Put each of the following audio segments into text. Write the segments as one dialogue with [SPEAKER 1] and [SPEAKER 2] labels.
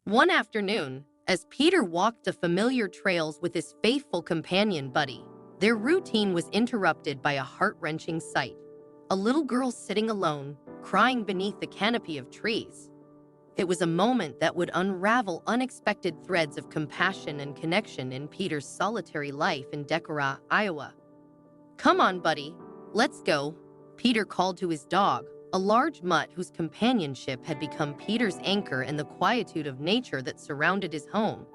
[SPEAKER 1] One afternoon, as Peter walked the familiar trails with his faithful companion Buddy, their routine was interrupted by a heart-wrenching sight. A little girl sitting alone, crying beneath the canopy of trees. It was a moment that would unravel unexpected threads of compassion and connection in Peter's solitary life in Decorah, Iowa. "Come on, Buddy, let's go," Peter called to his dog, a large mutt whose companionship had become Peter's anchor in the quietude of nature that surrounded his home.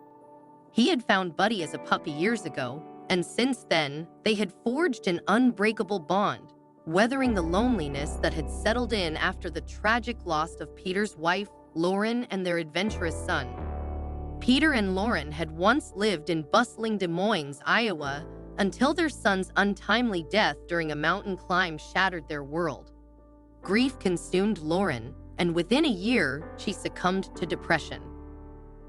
[SPEAKER 1] He had found Buddy as a puppy years ago, and since then, they had forged an unbreakable bond, weathering the loneliness that had settled in after the tragic loss of Peter's wife, Lauren, and their adventurous son. Peter and Lauren had once lived in bustling Des Moines, Iowa, until their son's untimely death during a mountain climb shattered their world. Grief consumed Lauren, and within a year, she succumbed to depression.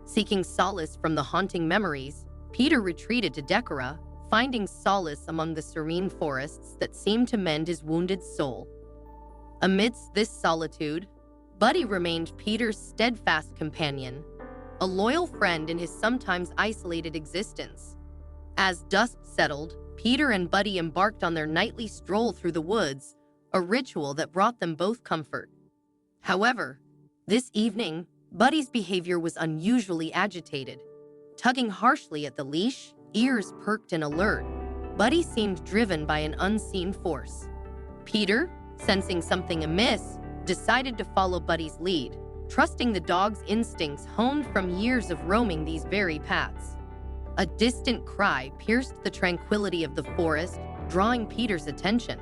[SPEAKER 1] Seeking solace from the haunting memories, Peter retreated to Decorah, finding solace among the serene forests that seemed to mend his wounded soul. Amidst this solitude, Buddy remained Peter's steadfast companion, a loyal friend in his sometimes isolated existence. As dusk settled, Peter and Buddy embarked on their nightly stroll through the woods, a ritual that brought them both comfort. However, this evening, Buddy's behavior was unusually agitated. Tugging harshly at the leash, ears perked and alert, Buddy seemed driven by an unseen force. Peter, sensing something amiss, decided to follow Buddy's lead, trusting the dog's instincts honed from years of roaming these very paths. A distant cry pierced the tranquility of the forest, drawing Peter's attention.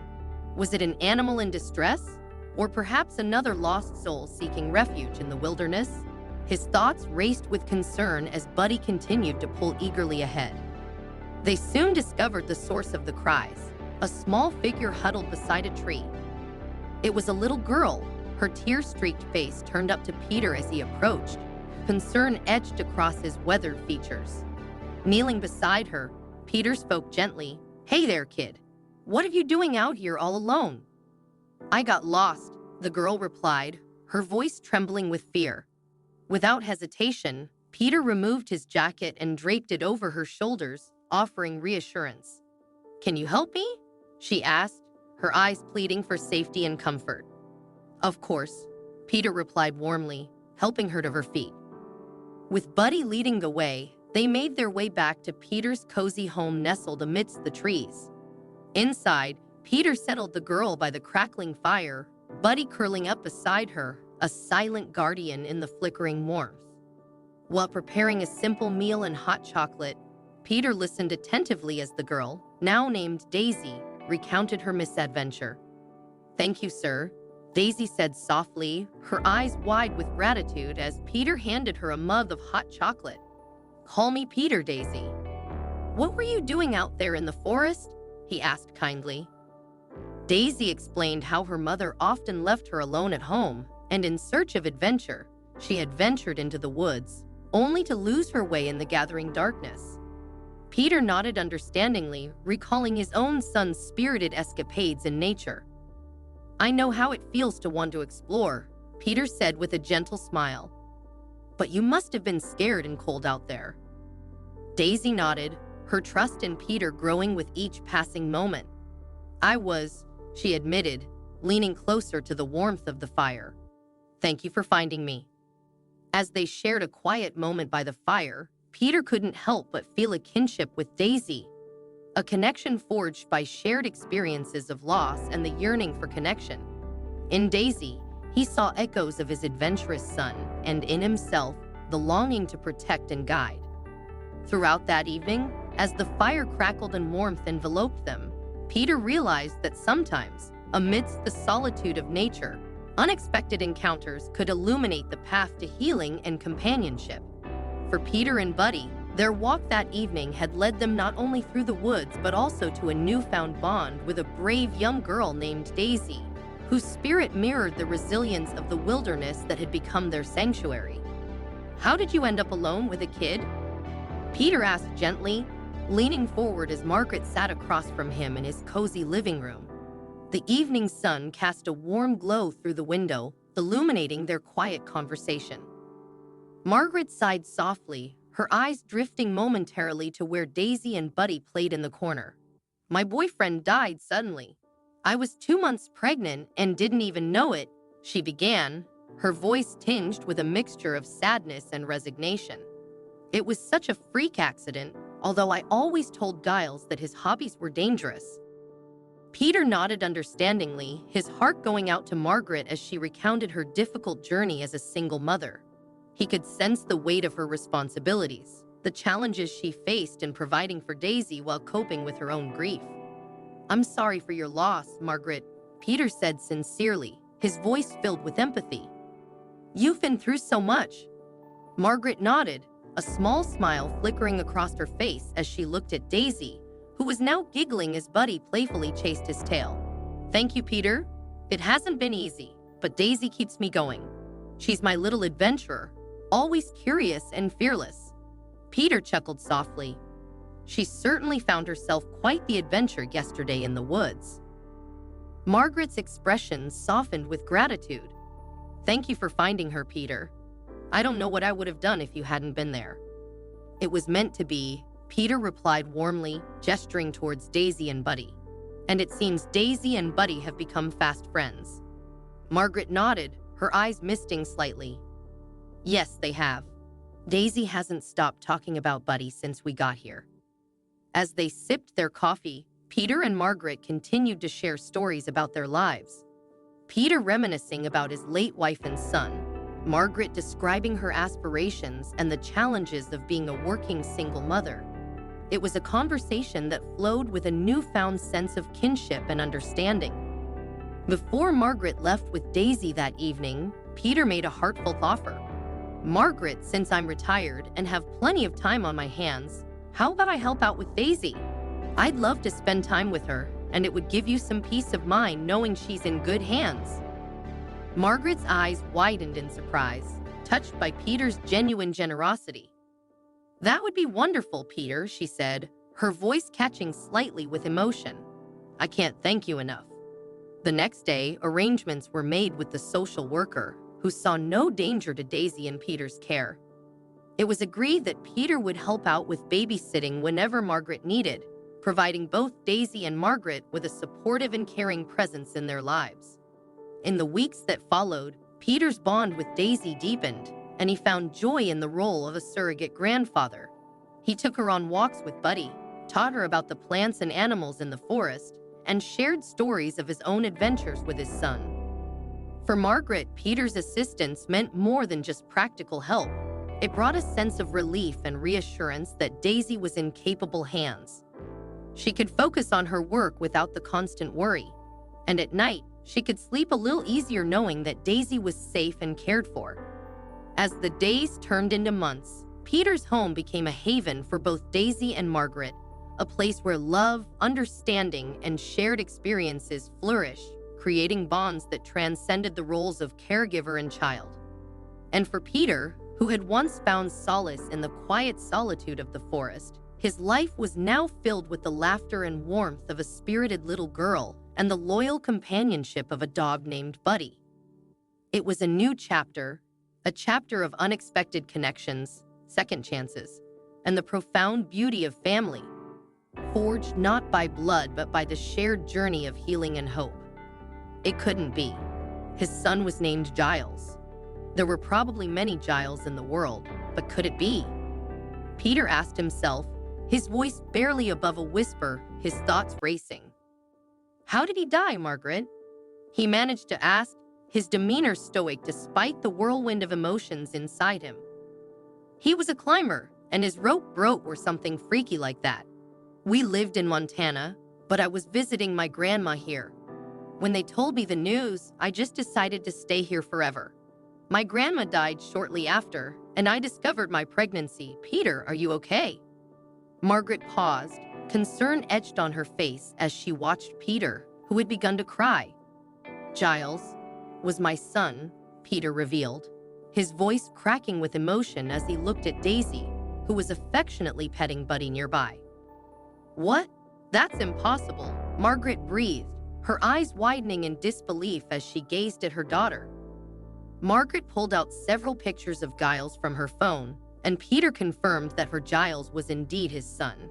[SPEAKER 1] Was it an animal in distress? Or perhaps another lost soul seeking refuge in the wilderness? His thoughts raced with concern as Buddy continued to pull eagerly ahead. They soon discovered the source of the cries, a small figure huddled beside a tree. It was a little girl, her tear-streaked face turned up to Peter as he approached, concern etched across his weathered features. Kneeling beside her, Peter spoke gently, "Hey there, kid. What are you doing out here all alone?" "I got lost," the girl replied, her voice trembling with fear. Without hesitation, Peter removed his jacket and draped it over her shoulders, offering reassurance. "Can you help me?" she asked, her eyes pleading for safety and comfort. "Of course," Peter replied warmly, helping her to her feet. With Buddy leading the way, they made their way back to Peter's cozy home nestled amidst the trees. Inside, Peter settled the girl by the crackling fire, Buddy curling up beside her, a silent guardian in the flickering warmth. While preparing a simple meal and hot chocolate, Peter listened attentively as the girl, now named Daisy, recounted her misadventure. "Thank you, sir," Daisy said softly, her eyes wide with gratitude as Peter handed her a mug of hot chocolate. "Call me Peter, Daisy." "What were you doing out there in the forest?" he asked kindly. Daisy explained how her mother often left her alone at home, and in search of adventure, she had ventured into the woods, only to lose her way in the gathering darkness. Peter nodded understandingly, recalling his own son's spirited escapades in nature. "I know how it feels to want to explore," Peter said with a gentle smile. "But you must have been scared and cold out there." Daisy nodded, her trust in Peter growing with each passing moment. "I was," she admitted, leaning closer to the warmth of the fire. "Thank you for finding me." As they shared a quiet moment by the fire, Peter couldn't help but feel a kinship with Daisy, a connection forged by shared experiences of loss and the yearning for connection. In Daisy, he saw echoes of his adventurous son, and in himself, the longing to protect and guide. Throughout that evening, as the fire crackled and warmth enveloped them, Peter realized that sometimes, amidst the solitude of nature, unexpected encounters could illuminate the path to healing and companionship. For Peter and Buddy, their walk that evening had led them not only through the woods but also to a newfound bond with a brave young girl named Daisy, whose spirit mirrored the resilience of the wilderness that had become their sanctuary. "How did you end up alone with a kid?" Peter asked gently, leaning forward as Margaret sat across from him in his cozy living room. The evening sun cast a warm glow through the window, illuminating their quiet conversation. Margaret sighed softly, her eyes drifting momentarily to where Daisy and Buddy played in the corner. My boyfriend died suddenly. I was 2 months pregnant and didn't even know it, she began, her voice tinged with a mixture of sadness and resignation. It was such a freak accident, although I always told Giles that his hobbies were dangerous. Peter nodded understandingly, his heart going out to Margaret as she recounted her difficult journey as a single mother. He could sense the weight of her responsibilities, the challenges she faced in providing for Daisy while coping with her own grief. "I'm sorry for your loss, Margaret," Peter said sincerely, his voice filled with empathy. "You've been through so much." Margaret nodded, a small smile flickering across her face as she looked at Daisy, who was now giggling as Buddy playfully chased his tail. "Thank you, Peter. It hasn't been easy, but Daisy keeps me going. She's my little adventurer, always curious and fearless." Peter chuckled softly. "She certainly found herself quite the adventure yesterday in the woods." Margaret's expression softened with gratitude. "Thank you for finding her, Peter. I don't know what I would have done if you hadn't been there." "It was meant to be," Peter replied warmly, gesturing towards Daisy and Buddy. "And it seems Daisy and Buddy have become fast friends." Margaret nodded, her eyes misting slightly. "Yes, they have. Daisy hasn't stopped talking about Buddy since we got here." As they sipped their coffee, Peter and Margaret continued to share stories about their lives. Peter reminiscing about his late wife and son, Margaret describing her aspirations and the challenges of being a working single mother. It was a conversation that flowed with a newfound sense of kinship and understanding. Before Margaret left with Daisy that evening, Peter made a heartfelt offer. "Margaret, since I'm retired and have plenty of time on my hands, how about I help out with Daisy? I'd love to spend time with her, and it would give you some peace of mind knowing she's in good hands." Margaret's eyes widened in surprise, touched by Peter's genuine generosity. "That would be wonderful, Peter," she said, her voice catching slightly with emotion. "I can't thank you enough." The next day, arrangements were made with the social worker, who saw no danger to Daisy and Peter's care. It was agreed that Peter would help out with babysitting whenever Margaret needed, providing both Daisy and Margaret with a supportive and caring presence in their lives. In the weeks that followed, Peter's bond with Daisy deepened, and he found joy in the role of a surrogate grandfather. He took her on walks with Buddy, taught her about the plants and animals in the forest, and shared stories of his own adventures with his son. For Margaret, Peter's assistance meant more than just practical help. It brought a sense of relief and reassurance that Daisy was in capable hands. She could focus on her work without the constant worry, and at night, she could sleep a little easier knowing that Daisy was safe and cared for. As the days turned into months, Peter's home became a haven for both Daisy and Margaret, a place where love, understanding, and shared experiences flourished, creating bonds that transcended the roles of caregiver and child. And for Peter, who had once found solace in the quiet solitude of the forest, his life was now filled with the laughter and warmth of a spirited little girl and the loyal companionship of a dog named Buddy. It was a new chapter, a chapter of unexpected connections, second chances, and the profound beauty of family, forged not by blood but by the shared journey of healing and hope. It couldn't be. His son was named Giles. There were probably many Giles in the world, but could it be? Peter asked himself, his voice barely above a whisper, his thoughts racing. "How did he die, Margaret?" He managed to ask, his demeanor stoic despite the whirlwind of emotions inside him. "He was a climber, and his rope broke or something freaky like that. We lived in Montana, but I was visiting my grandma here. When they told me the news, I just decided to stay here forever. My grandma died shortly after, and I discovered my pregnancy. Peter, are you okay?" Margaret paused, concern etched on her face as she watched Peter, who had begun to cry. "Giles was my son," Peter revealed, his voice cracking with emotion as he looked at Daisy, who was affectionately petting Buddy nearby. "What? That's impossible," Margaret breathed, her eyes widening in disbelief as she gazed at her daughter. Margaret pulled out several pictures of Giles from her phone, and Peter confirmed that her Giles was indeed his son.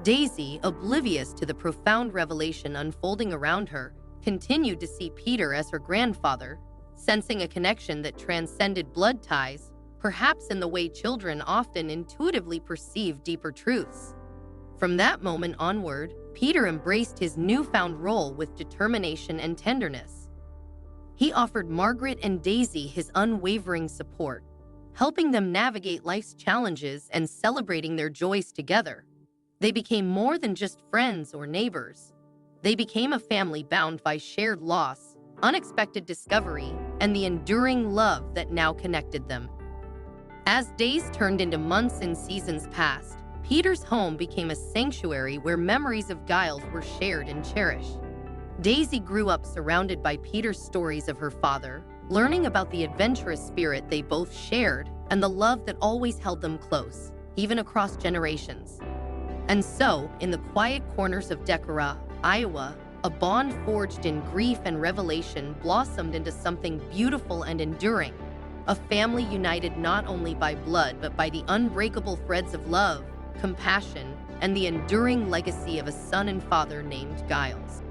[SPEAKER 1] Daisy, oblivious to the profound revelation unfolding around her, continued to see Peter as her grandfather, sensing a connection that transcended blood ties, perhaps in the way children often intuitively perceive deeper truths. From that moment onward, Peter embraced his newfound role with determination and tenderness. He offered Margaret and Daisy his unwavering support, helping them navigate life's challenges and celebrating their joys together. They became more than just friends or neighbors. They became a family bound by shared loss, unexpected discovery, and the enduring love that now connected them. As days turned into months and seasons passed, Peter's home became a sanctuary where memories of Giles were shared and cherished. Daisy grew up surrounded by Peter's stories of her father, learning about the adventurous spirit they both shared and the love that always held them close, even across generations. And so, in the quiet corners of Decorah, Iowa, a bond forged in grief and revelation blossomed into something beautiful and enduring, a family united not only by blood but by the unbreakable threads of love, compassion, and the enduring legacy of a son and father named Giles.